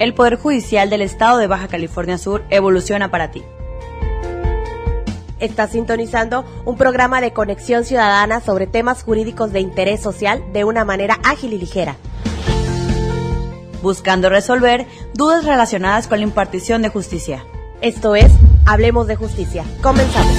El Poder Judicial del Estado de Baja California Sur evoluciona para ti. Está sintonizando un programa de conexión ciudadana sobre temas jurídicos de interés social de una manera ágil y ligera. Buscando resolver dudas relacionadas con la impartición de justicia. Esto es Hablemos de Justicia. Comenzamos.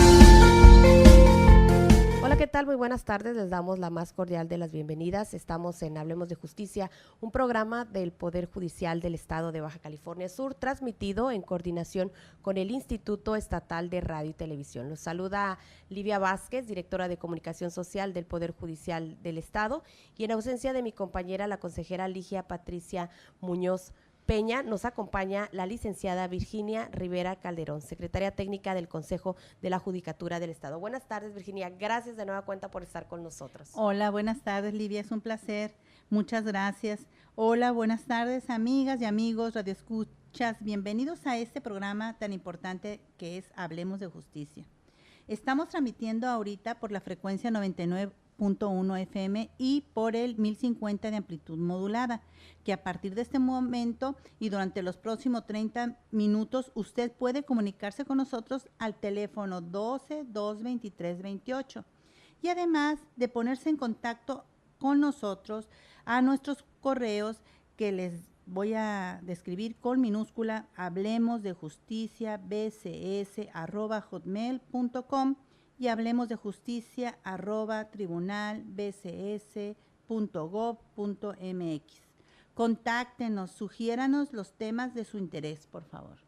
Hola, ¿qué tal? Muy buenas tardes. Les damos la más cordial de las bienvenidas. Estamos en Hablemos de Justicia, un programa del Poder Judicial del Estado de Baja California Sur, transmitido en coordinación con el Instituto Estatal de Radio y Televisión. Los saluda Livia Vázquez, directora de Comunicación Social del Poder Judicial del Estado, y en ausencia de mi compañera, la consejera Ligia Patricia Muñoz Peña, nos acompaña la licenciada Virginia Rivera Calderón, secretaria técnica del Consejo de la Judicatura del Estado. Buenas tardes, Virginia. Gracias de nueva cuenta por estar con nosotros. Hola, buenas tardes, Livia. Es un placer. Muchas gracias. Hola, buenas tardes, amigas y amigos, radioescuchas. Bienvenidos a este programa tan importante que es Hablemos de Justicia. Estamos transmitiendo ahorita por la frecuencia 99.1 FM y por el 1050 de amplitud modulada, que a partir de este momento y durante los próximos 30 minutos usted puede comunicarse con nosotros al teléfono 12-223-28 y además de ponerse en contacto con nosotros a nuestros correos que les voy a describir con minúscula: hablemosdejusticia@hotmail.com y hablemosdejusticia@tribunalbcs.gov.mx. Contáctenos, sugiéranos los temas de su interés, por favor.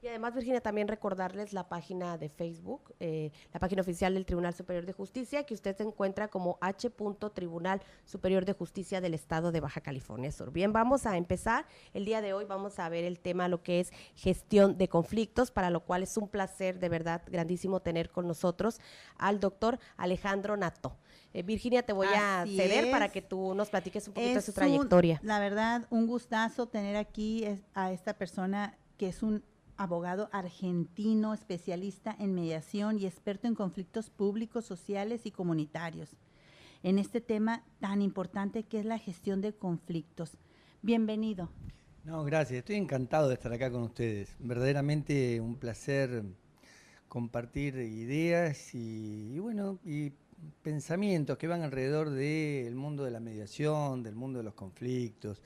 Y además, Virginia, también recordarles la página de Facebook, la página oficial del Tribunal Superior de Justicia, que usted se encuentra como H. Tribunal Superior de Justicia del Estado de Baja California Sur. Bien, vamos a empezar. El día de hoy vamos a ver el tema, lo que es gestión de conflictos, para lo cual es un placer de verdad grandísimo tener con nosotros al doctor Alejandro Nato. Virginia, te voy a ceder para que tú nos platiques un poquito de su trayectoria. La verdad, un gustazo tener aquí a esta persona que es un abogado argentino, especialista en mediación y experto en conflictos públicos, sociales y comunitarios, en este tema tan importante que es la gestión de conflictos. Bienvenido. No, gracias. Estoy encantado de estar acá con ustedes. Verdaderamente un placer compartir ideas y pensamientos que van alrededor del mundo de la mediación, del mundo de los conflictos.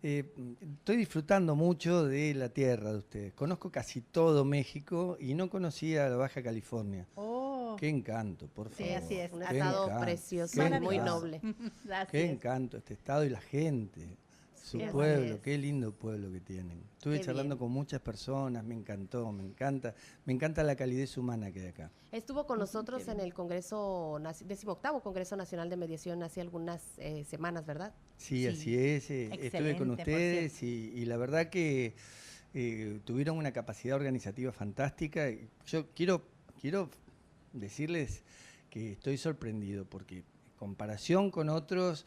Estoy disfrutando mucho de la tierra de ustedes. Conozco casi todo México y no conocía la Baja California. Oh. Qué encanto, por favor. Sí, así es. Un estado precioso, muy noble. Qué encanto este estado y la gente. Su pueblo, qué lindo pueblo que tienen. Estuve charlando con muchas personas, me encantó, me encanta la calidez humana que hay acá. Estuvo con nosotros en el Congreso, 18º Congreso Nacional de Mediación hace algunas semanas, ¿verdad? Sí, así es. Estuve con ustedes y la verdad que tuvieron una capacidad organizativa fantástica. Yo quiero decirles que estoy sorprendido porque en comparación con otros,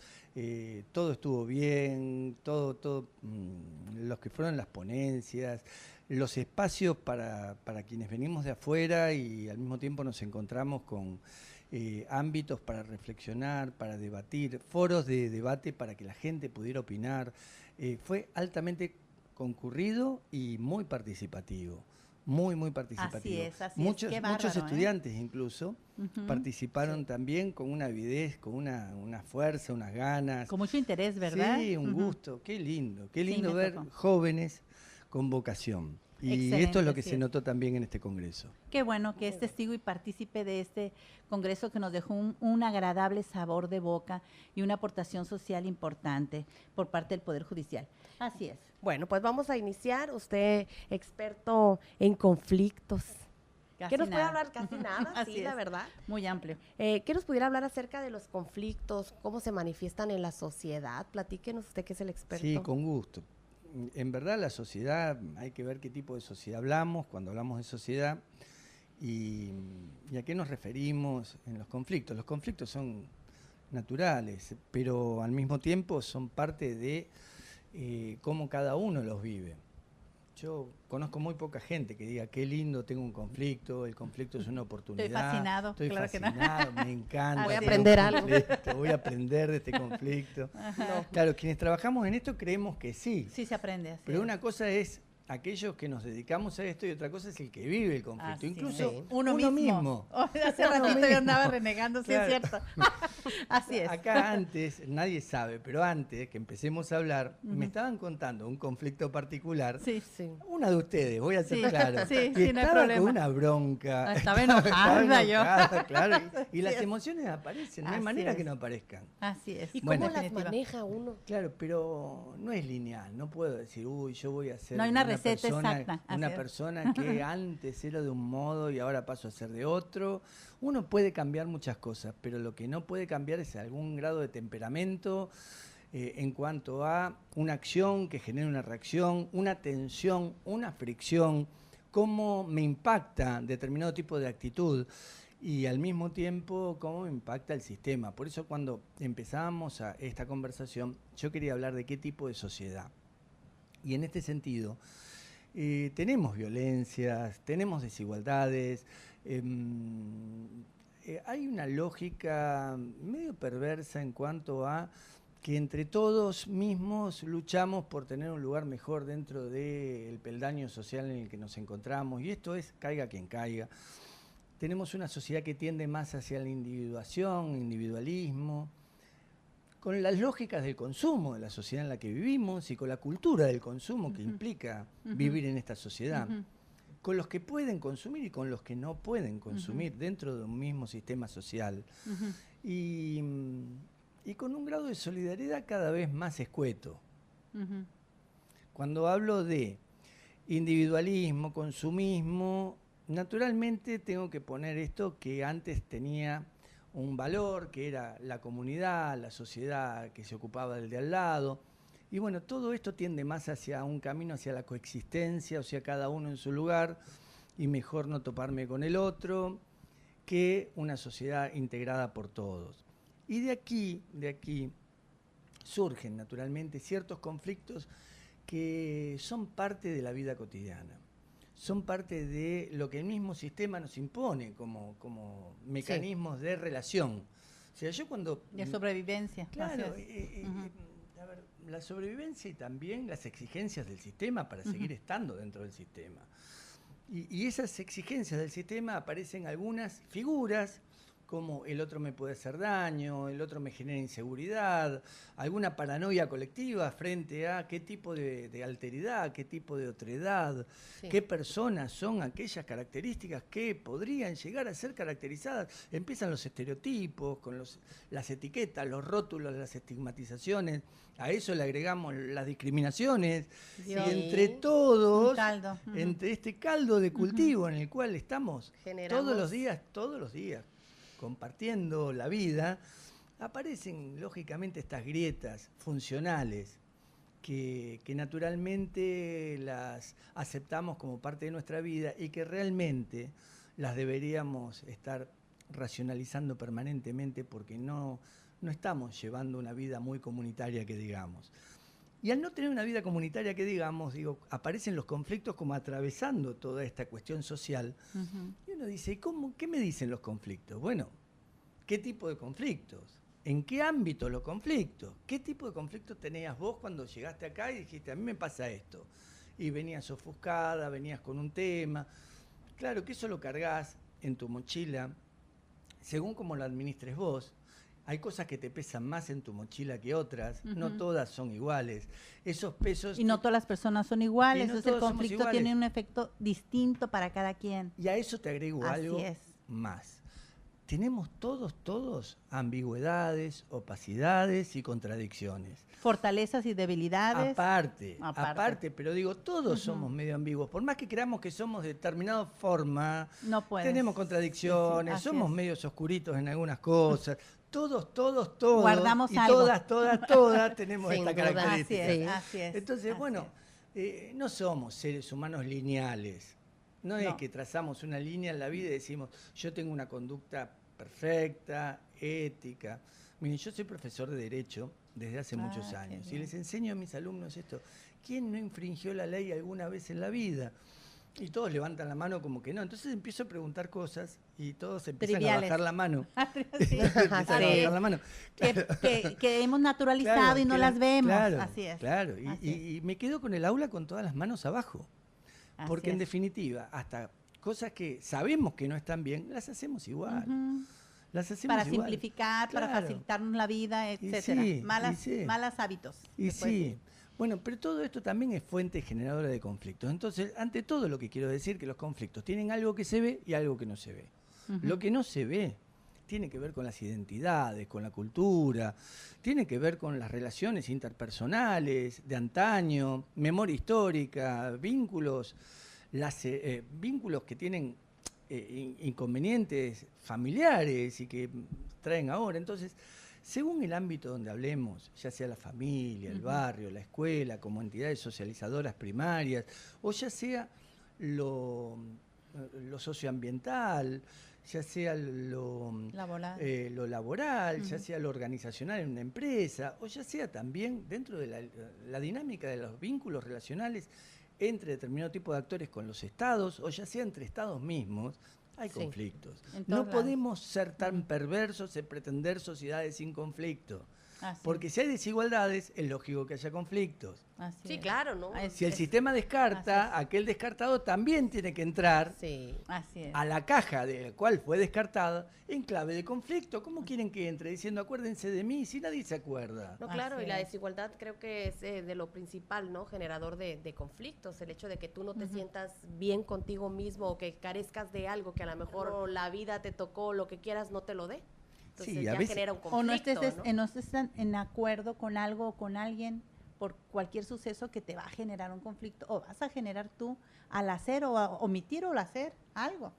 todo estuvo bien, todo los que fueron las ponencias, los espacios para quienes venimos de afuera y al mismo tiempo nos encontramos con ámbitos para reflexionar, para debatir, foros de debate para que la gente pudiera opinar. Fue altamente concurrido y muy participativo. Muy participativo. Así muchos, es. Qué bárbaro, muchos estudiantes incluso participaron también con una avidez, con una fuerza, unas ganas. Con mucho interés, ¿verdad? Sí, un gusto. Qué lindo ver jóvenes con vocación. Y Excelente, esto es lo que se notó también en este congreso. Qué bueno que es testigo y partícipe de este congreso que nos dejó un agradable sabor de boca y una aportación social importante por parte del Poder Judicial. Así es. Bueno, pues vamos a iniciar. Usted, experto en conflictos. ¿Qué nos puede hablar? Casi nada, sí, la verdad. Muy amplio. ¿Qué nos pudiera hablar acerca de los conflictos? ¿Cómo se manifiestan en la sociedad? Platíquenos usted, que es el experto. Sí, con gusto. En verdad la sociedad, hay que ver qué tipo de sociedad hablamos, cuando hablamos de sociedad, y a qué nos referimos en los conflictos. Los conflictos son naturales, pero al mismo tiempo son parte de cómo cada uno los vive. yo conozco muy poca gente que diga, qué lindo, tengo un conflicto, el conflicto es una oportunidad. Estoy fascinado, me encanta. Voy a aprender algo. Voy a aprender de este conflicto. No. Claro, quienes trabajamos en esto creemos que sí. Sí se aprende. Pero una cosa es aquellos que nos dedicamos a esto y otra cosa es el que vive el conflicto. Así Incluso es. Uno mismo. Hace ratito yo andaba renegando, sí, claro. Es cierto. Así es. Acá antes, nadie sabe, pero antes que empecemos a hablar, me estaban contando un conflicto particular. Sí. Una de ustedes, voy a ser claro. Sí, y estaba no con una bronca. Estaba enojada yo. Claro, y las emociones aparecen, no hay manera que no aparezcan. Así es. ¿Y cómo las maneja uno? Claro, pero no es lineal, no puedo decir, yo voy a hacer... No hay una receta exacta. Una persona que antes era de un modo y ahora paso a ser de otro. Uno puede cambiar muchas cosas, pero lo que no puede cambiar es algún grado de temperamento en cuanto a una acción que genera una reacción, una tensión, una fricción, cómo me impacta determinado tipo de actitud y al mismo tiempo cómo me impacta el sistema. Por eso cuando empezábamos esta conversación, yo quería hablar de qué tipo de sociedad. Y en este sentido, tenemos violencias, tenemos desigualdades, hay una lógica medio perversa en cuanto a que entre todos mismos luchamos por tener un lugar mejor dentro del peldaño social en el que nos encontramos, y esto es caiga quien caiga. Tenemos una sociedad que tiende más hacia la individuación, individualismo, con las lógicas del consumo de la sociedad en la que vivimos y con la cultura del consumo que implica vivir en esta sociedad, con los que pueden consumir y con los que no pueden consumir dentro de un mismo sistema social, y con un grado de solidaridad cada vez más escueto. Cuando hablo de individualismo, consumismo, naturalmente tengo que poner esto que antes tenía un valor, que era la comunidad, la sociedad que se ocupaba del de al lado. Y bueno, todo esto tiende más hacia un camino, hacia la coexistencia, o sea, cada uno en su lugar, y mejor no toparme con el otro, que una sociedad integrada por todos. Y de aquí surgen naturalmente ciertos conflictos que son parte de la vida cotidiana. Son parte de lo que el mismo sistema nos impone como mecanismos de relación. O sea, yo cuando... De sobrevivencia. Claro, a ver, la sobrevivencia y también las exigencias del sistema para seguir estando dentro del sistema. Y esas exigencias del sistema aparecen algunas figuras, como el otro me puede hacer daño, el otro me genera inseguridad, alguna paranoia colectiva frente a qué tipo de alteridad, qué tipo de otredad, qué personas son aquellas características que podrían llegar a ser caracterizadas. Empiezan los estereotipos, con las etiquetas, los rótulos, las estigmatizaciones, a eso le agregamos las discriminaciones, y entre todos, entre este caldo de cultivo en el cual estamos todos los días, compartiendo la vida, aparecen lógicamente estas grietas funcionales que naturalmente las aceptamos como parte de nuestra vida y que realmente las deberíamos estar racionalizando permanentemente porque no estamos llevando una vida muy comunitaria que digamos. Y al no tener una vida comunitaria que digamos, aparecen los conflictos como atravesando toda esta cuestión social. Y uno dice, ¿qué me dicen los conflictos? Bueno, ¿qué tipo de conflictos? ¿En qué ámbito los conflictos? ¿Qué tipo de conflictos tenías vos cuando llegaste acá y dijiste, a mí me pasa esto? Y venías ofuscada, venías con un tema. Claro que eso lo cargas en tu mochila, según como lo administres vos. Hay cosas que te pesan más en tu mochila que otras, no todas son iguales. Esos pesos... Y no todas las personas son iguales, entonces el conflicto tiene un efecto distinto para cada quien. Y a eso te agrego algo más. Tenemos todos ambigüedades, opacidades y contradicciones. Fortalezas y debilidades. Aparte, pero todos somos medio ambiguos. Por más que creamos que somos de determinada forma, tenemos contradicciones, somos medios oscuritos en algunas cosas. Todos. Guardamos y algo. Todas tenemos esta característica. Así es. Entonces, no somos seres humanos lineales. No es que trazamos una línea en la vida y decimos, yo tengo una conducta perfecta, ética. Miren, yo soy profesor de Derecho desde hace muchos años y les enseño a mis alumnos esto. ¿Quién no infringió la ley alguna vez en la vida? Y todos levantan la mano como que no. Entonces empiezo a preguntar cosas y todos empiezan a bajar la mano. Que hemos naturalizado y no las vemos. Claro, así es. Claro, y me quedo con el aula con todas las manos abajo. Porque en definitiva, hasta cosas que sabemos que no están bien, las hacemos igual. Las hacemos para igual. Simplificar, para facilitarnos la vida, etcétera. Malos hábitos. Y sí. Bueno, pero todo esto también es fuente generadora de conflictos. Entonces, ante todo lo que quiero decir que los conflictos tienen algo que se ve y algo que no se ve. Lo que no se ve tiene que ver con las identidades, con la cultura, tiene que ver con las relaciones interpersonales de antaño, memoria histórica, vínculos, vínculos que tienen inconvenientes familiares y que traen ahora. Entonces, según el ámbito donde hablemos, ya sea la familia, el barrio, la escuela, como entidades socializadoras primarias, o ya sea lo socioambiental, ya sea lo laboral, ya sea lo organizacional en una empresa, o ya sea también dentro de la dinámica de los vínculos relacionales entre determinado tipo de actores con los estados, o ya sea entre estados mismos, hay conflictos. No podemos ser tan perversos en pretender sociedades sin conflicto. Porque si hay desigualdades, es lógico que haya conflictos. Sí, claro, ¿no? Si el sistema descarta, aquel descartado también tiene que entrar a la caja de la cual fue descartada en clave de conflicto. ¿Cómo quieren que entre? Diciendo, acuérdense de mí, si nadie se acuerda. No, claro, y la desigualdad creo que es de lo principal, ¿no? Generador de conflictos. El hecho de que tú no te sientas bien contigo mismo o que carezcas de algo que a lo mejor la vida te tocó, lo que quieras, no te lo dé. Entonces ya genera un conflicto, o no estés en acuerdo con algo o con alguien por cualquier suceso que te va a generar un conflicto, o vas a generar tú al hacer o a omitir o al hacer algo.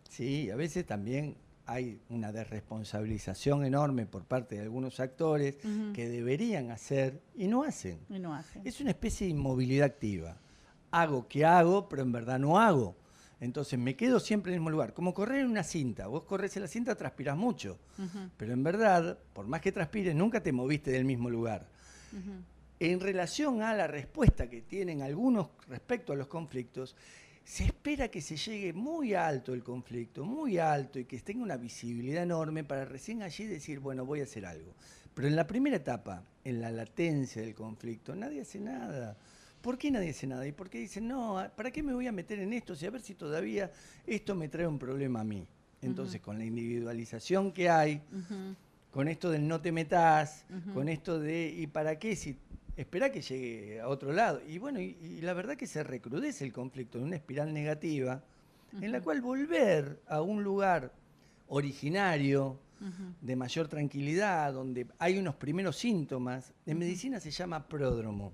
Sí, a veces también hay una desresponsabilización enorme por parte de algunos actores que deberían hacer y no hacen. Es una especie de inmovilidad activa. Hago que hago, pero en verdad no hago. Entonces me quedo siempre en el mismo lugar. Como correr en una cinta. Vos corres en la cinta, transpirás mucho. Pero en verdad, por más que transpires, nunca te moviste del mismo lugar. En relación a la respuesta que tienen algunos respecto a los conflictos, se espera que se llegue muy alto el conflicto, muy alto, y que tenga una visibilidad enorme para recién allí decir, bueno, voy a hacer algo. Pero en la primera etapa, en la latencia del conflicto, nadie hace nada. ¿Por qué nadie hace nada? ¿Y por qué dicen, no, ¿para qué me voy a meter en esto? Si a ver si todavía esto me trae un problema a mí. Entonces, con la individualización que hay, con esto del no te metas, con esto de, ¿y para qué? Si espera que llegue a otro lado. Y bueno, y la verdad que se recrudece el conflicto en una espiral negativa, en la cual volver a un lugar originario, de mayor tranquilidad, donde hay unos primeros síntomas, en medicina se llama pródromo.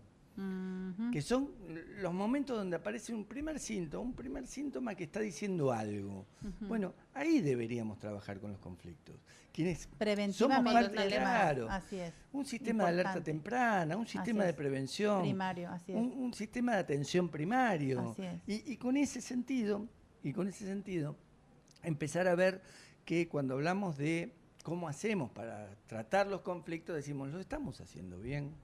Que son los momentos donde aparece un primer síntoma que está diciendo algo. Bueno, ahí deberíamos trabajar con los conflictos. Quienes preventivamente, somos parte, claro, así es. Un sistema de alerta temprana, un sistema de prevención, primario, así es. Un sistema de atención primario. Así es. Y con ese sentido, empezar a ver que cuando hablamos de cómo hacemos para tratar los conflictos, decimos, lo estamos haciendo bien.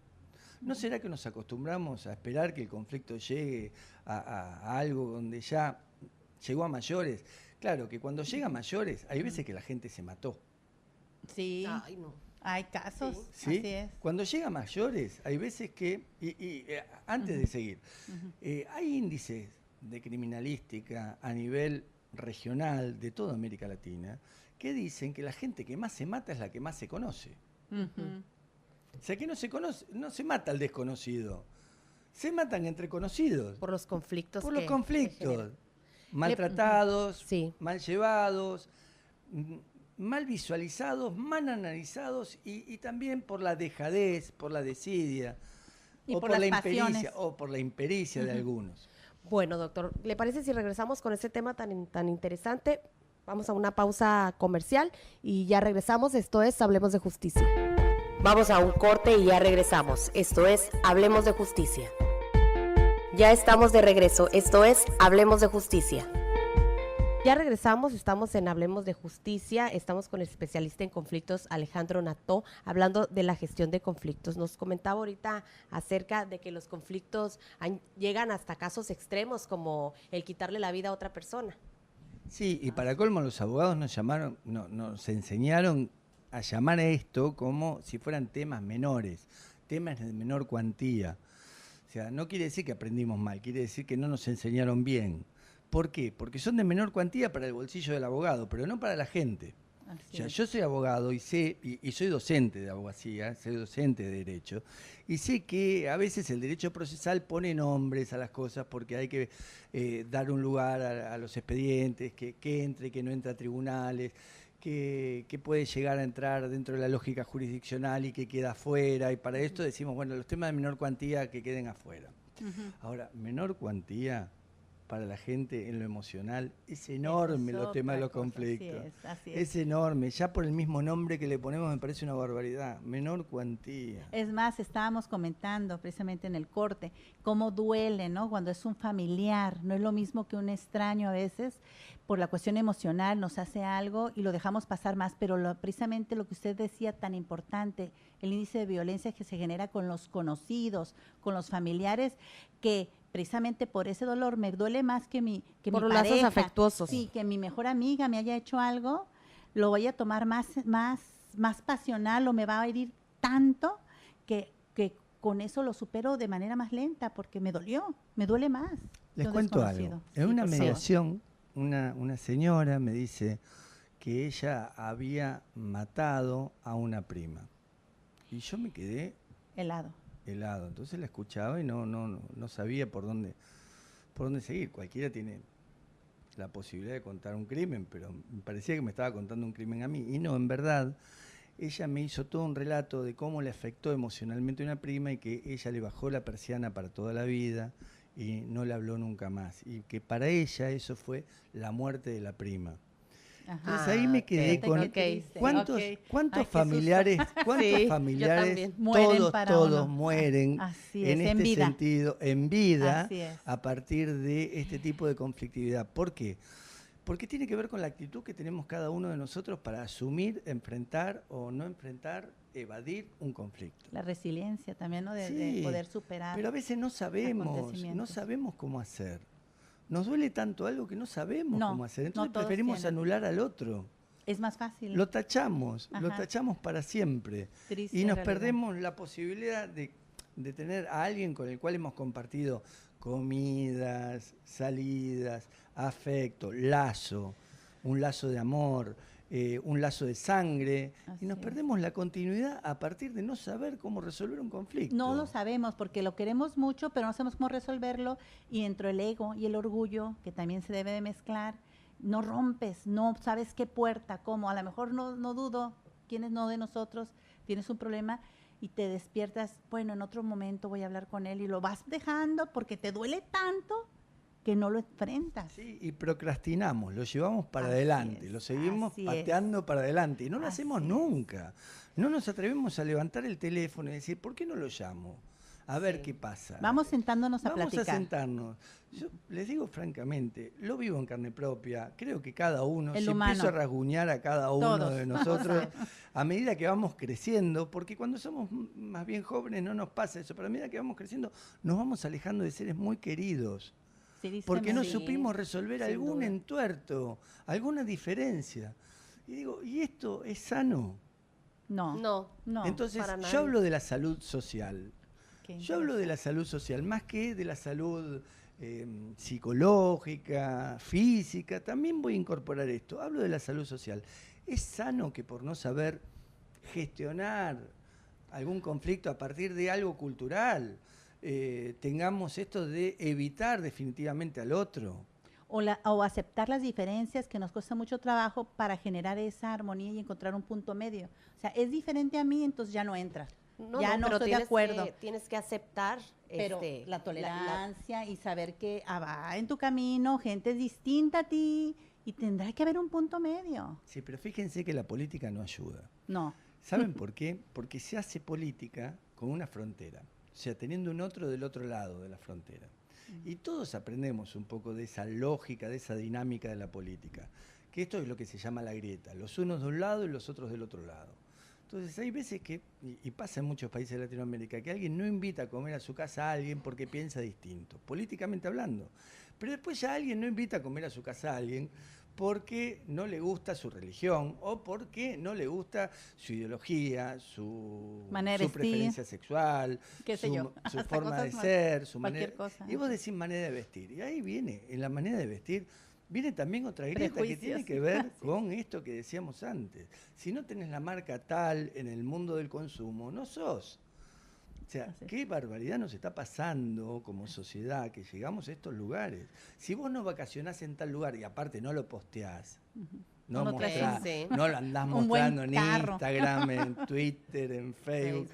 ¿No será que nos acostumbramos a esperar que el conflicto llegue a algo donde ya llegó a mayores? Claro, que cuando llega a mayores, hay veces que la gente se mató. Sí, hay casos, ¿Sí? Así es. Cuando llega a mayores, hay veces que, antes de seguir, hay índices de criminalística a nivel regional de toda América Latina que dicen que la gente que más se mata es la que más se conoce. O sea, que no se conoce, no se mata al desconocido, se matan entre conocidos. Por los conflictos. Por los conflictos. Maltratados, mal llevados, mal visualizados, mal analizados y también por la dejadez, por la desidia, o por la impericia, de algunos. Bueno, doctor, ¿le parece si regresamos con este tema tan interesante? Vamos a una pausa comercial y ya regresamos. Esto es Hablemos de Justicia. Vamos a un corte y ya regresamos. Esto es Hablemos de Justicia. Ya estamos de regreso. Esto es Hablemos de Justicia. Ya regresamos, estamos en Hablemos de Justicia, estamos con el especialista en conflictos Alejandro Nató, hablando de la gestión de conflictos. Nos comentaba ahorita acerca de que los conflictos llegan hasta casos extremos como el quitarle la vida a otra persona. Sí, y para colmo los abogados nos enseñaron a llamar a esto como si fueran temas menores, temas de menor cuantía. O sea, no quiere decir que aprendimos mal, quiere decir que no nos enseñaron bien. ¿Por qué? Porque son de menor cuantía para el bolsillo del abogado, pero no para la gente. O sea, yo soy abogado y sé, y soy docente de abogacía, soy docente de derecho, y sé que a veces el derecho procesal pone nombres a las cosas porque hay que dar un lugar a los expedientes, que entre, que no entre a tribunales, que puede llegar a entrar dentro de la lógica jurisdiccional y que queda afuera, y para esto decimos, bueno, los temas de menor cuantía que queden afuera. Ahora, menor cuantía para la gente en lo emocional es enorme, los temas de los conflictos. Así es enorme, ya por el mismo nombre que le ponemos me parece una barbaridad, menor cuantía. Es más, estábamos comentando precisamente en el corte cómo duele, ¿no? Cuando es un familiar, no es lo mismo que un extraño a veces, por la cuestión emocional nos hace algo y lo dejamos pasar más, pero precisamente lo que usted decía tan importante, el índice de violencia que se genera con los conocidos, con los familiares, que precisamente por ese dolor me duele más que mi por pareja, lazos afectuosos. Sí, que mi mejor amiga me haya hecho algo, lo voy a tomar más pasional o me va a herir tanto que con eso lo supero de manera más lenta porque me dolió, me duele más. Les cuento algo. En una mediación, una señora me dice que ella había matado a una prima. Y yo me quedé helado. Entonces la escuchaba y no sabía por dónde seguir. Cualquiera tiene la posibilidad de contar un crimen, pero me parecía que me estaba contando un crimen a mí. Y no, en verdad, ella me hizo todo un relato de cómo le afectó emocionalmente a una prima y que ella le bajó la persiana para toda la vida y no le habló nunca más. Y que para ella eso fue la muerte de la prima. Ajá. Entonces ahí me quedé con cuántos familiares, todos mueren en este sentido, en vida, a partir de este tipo de conflictividad. ¿Por qué? Porque tiene que ver con la actitud que tenemos cada uno de nosotros para asumir, enfrentar o no enfrentar, evadir un conflicto. La resiliencia también, ¿no? De poder superar. Pero a veces no sabemos cómo hacer. Nos duele tanto algo que no sabemos cómo hacer, entonces preferimos anular al otro. Es más fácil. Lo tachamos para siempre. Triste y nos realidad. Perdemos la posibilidad de tener a alguien con el cual hemos compartido comidas, salidas, afecto, un lazo de amor, un lazo de sangre, y nos perdemos la continuidad a partir de no saber cómo resolver un conflicto. No lo sabemos porque lo queremos mucho, pero no sabemos cómo resolverlo, y entre el ego y el orgullo, que también se debe de mezclar, no rompes, no sabes qué puerta, cómo, a lo mejor no dudo, quienes no de nosotros, tienes un problema y te despiertas, bueno, en otro momento voy a hablar con él, y lo vas dejando porque te duele tanto que no lo enfrentas. Sí, y procrastinamos, lo llevamos para adelante, lo seguimos pateando para adelante y no lo hacemos nunca. No nos atrevemos a levantar el teléfono y decir, ¿por qué no lo llamo? A ver qué pasa. Vamos sentándonos a platicar. Vamos a sentarnos. Yo les digo francamente, lo vivo en carne propia. Creo que cada uno, si empiezo a rasguñar a cada uno de nosotros, a medida que vamos creciendo, porque cuando somos más bien jóvenes no nos pasa eso, pero a medida que vamos creciendo nos vamos alejando de seres muy queridos. Porque no supimos resolver algún entuerto, alguna diferencia. Y digo, ¿y esto es sano? No. Entonces, yo hablo de la salud social. Yo hablo de la salud social, más que de la salud psicológica, física, también voy a incorporar esto. Hablo de la salud social. ¿Es sano que por no saber gestionar algún conflicto a partir de algo cultural, tengamos esto de evitar definitivamente al otro? O aceptar las diferencias que nos cuesta mucho trabajo para generar esa armonía y encontrar un punto medio. O sea, es diferente a mí, entonces ya no entra. No estoy de acuerdo. Tienes que aceptar pero la tolerancia y saber que va en tu camino gente distinta a ti y tendrá que haber un punto medio. Sí, pero fíjense que la política no ayuda. No. ¿Saben por qué? Porque se hace política con una frontera, o sea, teniendo un otro del otro lado de la frontera. Y todos aprendemos un poco de esa lógica, de esa dinámica de la política. Que esto es lo que se llama la grieta, los unos de un lado y los otros del otro lado. Entonces hay veces que, y pasa en muchos países de Latinoamérica, que alguien no invita a comer a su casa a alguien porque piensa distinto, políticamente hablando. Pero después ya alguien no invita a comer a su casa a alguien porque no le gusta su religión o porque no le gusta su ideología, su preferencia sexual, su forma de ser, su manera. Y vos decís manera de vestir. Y ahí viene, en la manera de vestir, viene también otra grieta que tiene que ver con esto que decíamos antes. Si no tenés la marca tal en el mundo del consumo, no sos. O sea, qué barbaridad nos está pasando como sociedad que llegamos a estos lugares. Si vos no vacacionás en tal lugar y aparte no lo posteás, no lo andás mostrando en Instagram, en Twitter, en Facebook,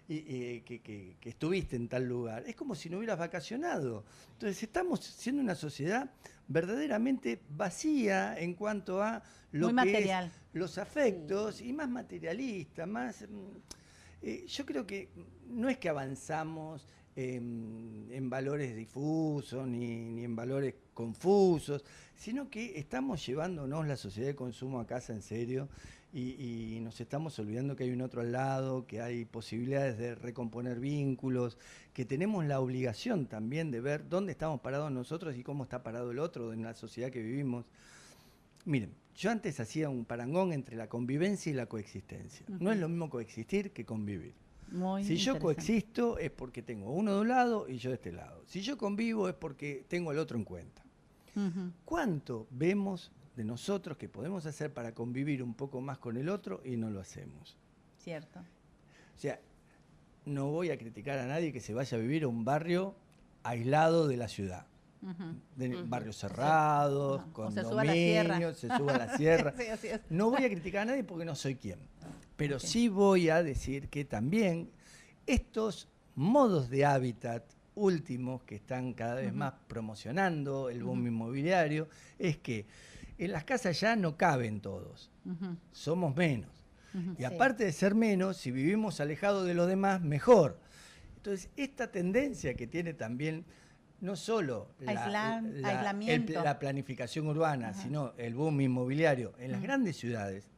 y que estuviste en tal lugar, es como si no hubieras vacacionado. Entonces estamos siendo una sociedad verdaderamente vacía en cuanto a lo que es los afectos y más materialista, más... yo creo que no es que avanzamos en valores difusos ni en valores confusos, sino que estamos llevándonos la sociedad de consumo a casa en serio y nos estamos olvidando que hay un otro al lado, que hay posibilidades de recomponer vínculos, que tenemos la obligación también de ver dónde estamos parados nosotros y cómo está parado el otro en la sociedad que vivimos. Miren, yo antes hacía un parangón entre la convivencia y la coexistencia. No es lo mismo coexistir que convivir. Si yo coexisto es porque tengo uno de un lado y yo de este lado. Si yo convivo es porque tengo al otro en cuenta. ¿Cuánto vemos de nosotros que podemos hacer para convivir un poco más con el otro y no lo hacemos? Cierto. O sea, no voy a criticar a nadie que se vaya a vivir a un barrio aislado de la ciudad. De barrios cerrados, condominios, se suba a la sierra. Sí, así es. No voy a criticar a nadie porque no soy quien. Pero sí voy a decir que también estos modos de hábitat últimos que están cada vez más promocionando el boom inmobiliario, es que en las casas ya no caben todos, somos menos. Y aparte de ser menos, si vivimos alejados de los demás, mejor. Entonces, esta tendencia que tiene también no solo la planificación urbana, sino el boom inmobiliario en las grandes ciudades,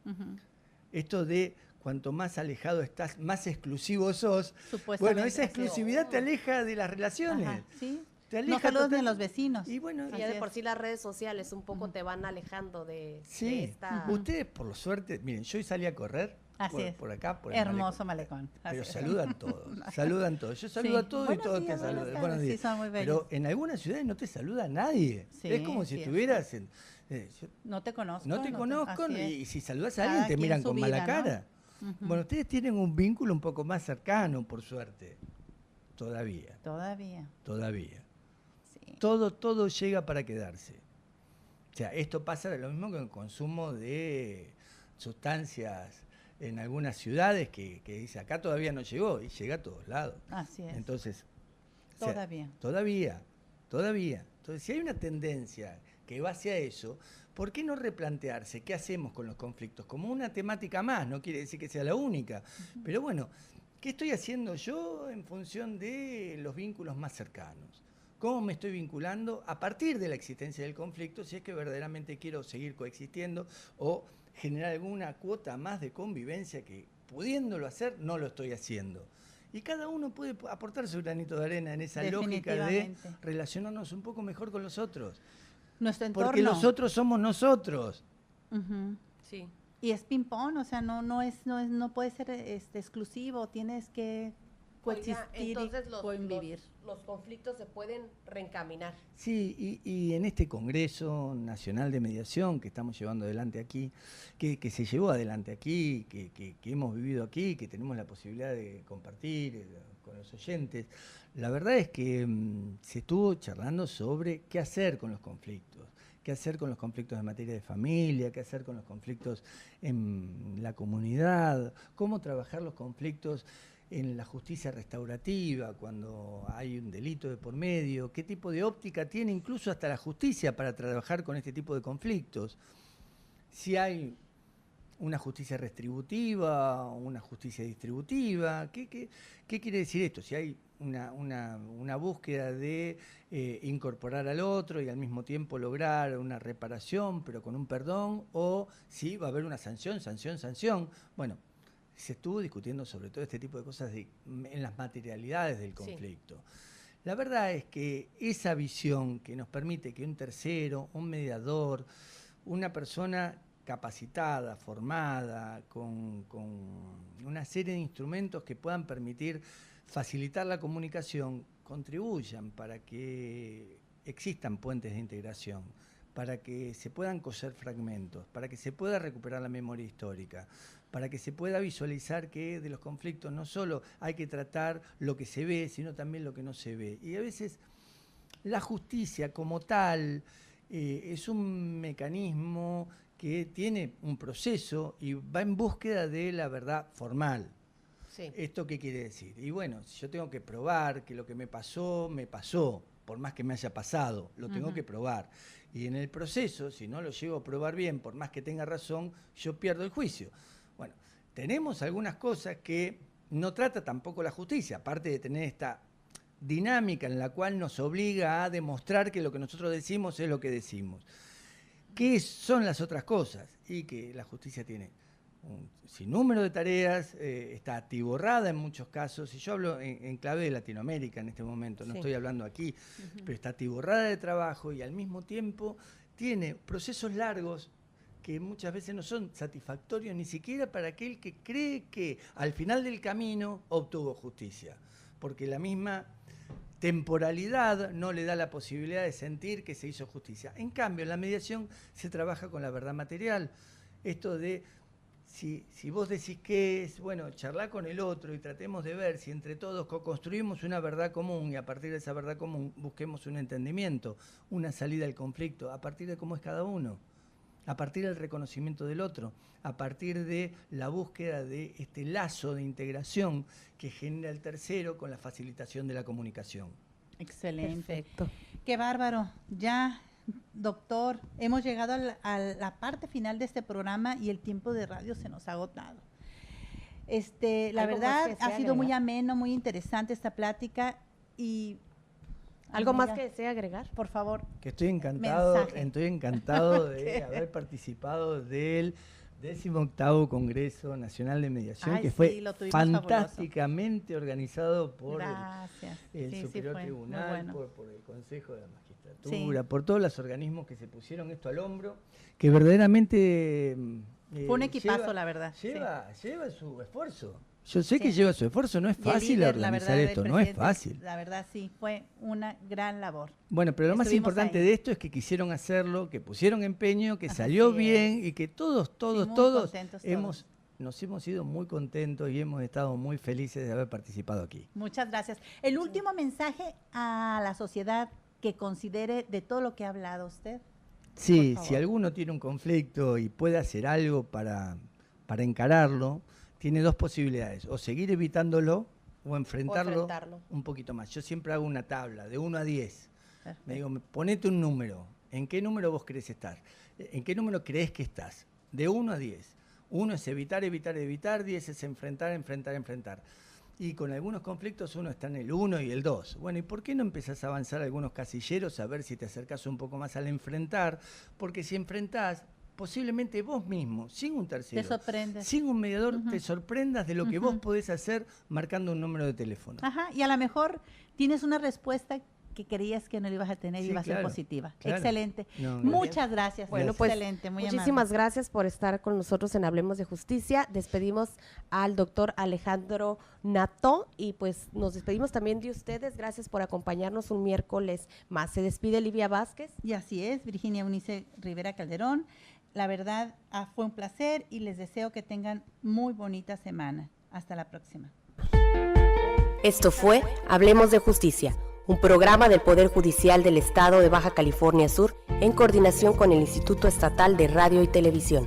esto de cuanto más alejado estás, más exclusivo sos. Bueno, esa exclusividad te aleja de las relaciones. ¿Sí? Te aleja no saludos ni a los vecinos. Y bueno, ya de por sí las redes sociales un poco te van alejando de esta... Ustedes, por suerte, miren, yo hoy salí a correr por acá, por el hermoso malecón. Pero saludan todos, saludan todos. Yo saludo a todos y todos te saludan. Buenos días. Sí, son muy bellos. Pero en algunas ciudades no te saluda nadie. Es como si estuvieras en... no te conozco. No te conozco y si saludas a alguien te miran con mala cara. Bueno, ustedes tienen un vínculo un poco más cercano, por suerte. Todavía. Sí. Todo llega para quedarse. O sea, esto pasa lo mismo que el consumo de sustancias en algunas ciudades que dice acá todavía no llegó y llega a todos lados. Así es. Entonces, todavía. Entonces, si hay una tendencia que va hacia eso, ¿por qué no replantearse qué hacemos con los conflictos? Como una temática más, no quiere decir que sea la única, pero bueno, ¿qué estoy haciendo yo en función de los vínculos más cercanos? ¿Cómo me estoy vinculando a partir de la existencia del conflicto si es que verdaderamente quiero seguir coexistiendo o generar alguna cuota más de convivencia que pudiéndolo hacer no lo estoy haciendo? Y cada uno puede aportar su granito de arena en esa lógica de relacionarnos un poco mejor con los otros. Nuestro entorno. Porque los otros somos nosotros. Sí. Y es ping-pong, o sea, no puede ser exclusivo, tienes que coexistir y convivir. Los conflictos se pueden reencaminar. Sí, y en este Congreso Nacional de Mediación que estamos llevando adelante aquí, que se llevó adelante aquí, que hemos vivido aquí, que tenemos la posibilidad de compartir con los oyentes, la verdad es que se estuvo charlando sobre qué hacer con los conflictos. Qué hacer con los conflictos en materia de familia, qué hacer con los conflictos en la comunidad, cómo trabajar los conflictos en la justicia restaurativa, cuando hay un delito de por medio, qué tipo de óptica tiene incluso hasta la justicia para trabajar con este tipo de conflictos. Si hay una justicia restributiva, una justicia distributiva. ¿Qué quiere decir esto? Si hay una búsqueda de incorporar al otro y al mismo tiempo lograr una reparación, pero con un perdón, o si va a haber una sanción. Bueno, se estuvo discutiendo sobre todo este tipo de cosas en las materialidades del conflicto. Sí. La verdad es que esa visión que nos permite que un tercero, un mediador, una persona capacitada, formada, con una serie de instrumentos que puedan permitir facilitar la comunicación, contribuyan para que existan puentes de integración, para que se puedan coser fragmentos, para que se pueda recuperar la memoria histórica, para que se pueda visualizar que de los conflictos no solo hay que tratar lo que se ve, sino también lo que no se ve. Y a veces la justicia como tal es un mecanismo que tiene un proceso y va en búsqueda de la verdad formal. Sí. ¿Esto qué quiere decir? Y bueno, si yo tengo que probar que lo que me pasó, por más que me haya pasado, lo tengo que probar. Y en el proceso, si no lo llego a probar bien, por más que tenga razón, yo pierdo el juicio. Bueno, tenemos algunas cosas que no trata tampoco la justicia, aparte de tener esta dinámica en la cual nos obliga a demostrar que lo que nosotros decimos es lo que decimos. ¿Qué son las otras cosas? Y que la justicia tiene un sinnúmero de tareas, está atiborrada en muchos casos, y yo hablo en clave de Latinoamérica en este momento, no estoy hablando aquí, pero está atiborrada de trabajo y al mismo tiempo tiene procesos largos que muchas veces no son satisfactorios ni siquiera para aquel que cree que al final del camino obtuvo justicia, porque la misma temporalidad no le da la posibilidad de sentir que se hizo justicia. En cambio, en la mediación se trabaja con la verdad material. Esto de, si vos decís que es, bueno, charlar con el otro y tratemos de ver si entre todos construimos una verdad común y a partir de esa verdad común busquemos un entendimiento, una salida al conflicto, a partir de cómo es cada uno, a partir del reconocimiento del otro, a partir de la búsqueda de este lazo de integración que genera el tercero con la facilitación de la comunicación. Excelente. Perfecto. Qué bárbaro. Ya, doctor, hemos llegado a la parte final de este programa y el tiempo de radio se nos ha agotado. La verdad ha sido muy ameno, muy interesante esta plática y... ¿Algo más que desea agregar? Por favor. Que estoy encantado de haber participado del 18º Congreso Nacional de Mediación, que fue fantásticamente organizado por el Superior Tribunal, por el Consejo de la Magistratura, por todos los organismos que se pusieron esto al hombro, que verdaderamente... fue un equipazo, la verdad. Lleva su esfuerzo. Yo sé que lleva su esfuerzo, no es fácil organizar esto, no es fácil. La verdad sí, fue una gran labor. Bueno, pero lo más importante de esto es que quisieron hacerlo, que pusieron empeño, que salió bien y que todos nos hemos ido muy contentos y hemos estado muy felices de haber participado aquí. Muchas gracias. El último mensaje a la sociedad que considere de todo lo que ha hablado usted. Sí, si alguno tiene un conflicto y puede hacer algo para encararlo, tiene dos posibilidades, o seguir evitándolo o enfrentarlo un poquito más. Yo siempre hago una tabla de 1 a 10. Perfecto. Me digo, ponete un número. ¿En qué número vos querés estar? ¿En qué número crees que estás? De 1 a 10. 1 es evitar, 10 es enfrentar. Y con algunos conflictos uno está en el 1 y el 2. Bueno, ¿y por qué no empezás a avanzar algunos casilleros a ver si te acercás un poco más al enfrentar? Porque si enfrentás, posiblemente vos mismo, sin un tercero, te sorprendes, sin un mediador, te sorprendas de lo que vos podés hacer marcando un número de teléfono. Ajá, y a lo mejor tienes una respuesta que creías que no ibas a tener y va a ser positiva. Claro. Excelente. Muchas gracias. Bueno, pues excelente, muy muchísimas gracias por estar con nosotros en Hablemos de Justicia. Despedimos al doctor Alejandro Nató y pues nos despedimos también de ustedes. Gracias por acompañarnos un miércoles más. Se despide Livia Vázquez. Y así es, Virginia Eunice Rivera Calderón. La verdad, fue un placer y les deseo que tengan muy bonita semana. Hasta la próxima. Esto fue Hablemos de Justicia, un programa del Poder Judicial del Estado de Baja California Sur en coordinación con el Instituto Estatal de Radio y Televisión.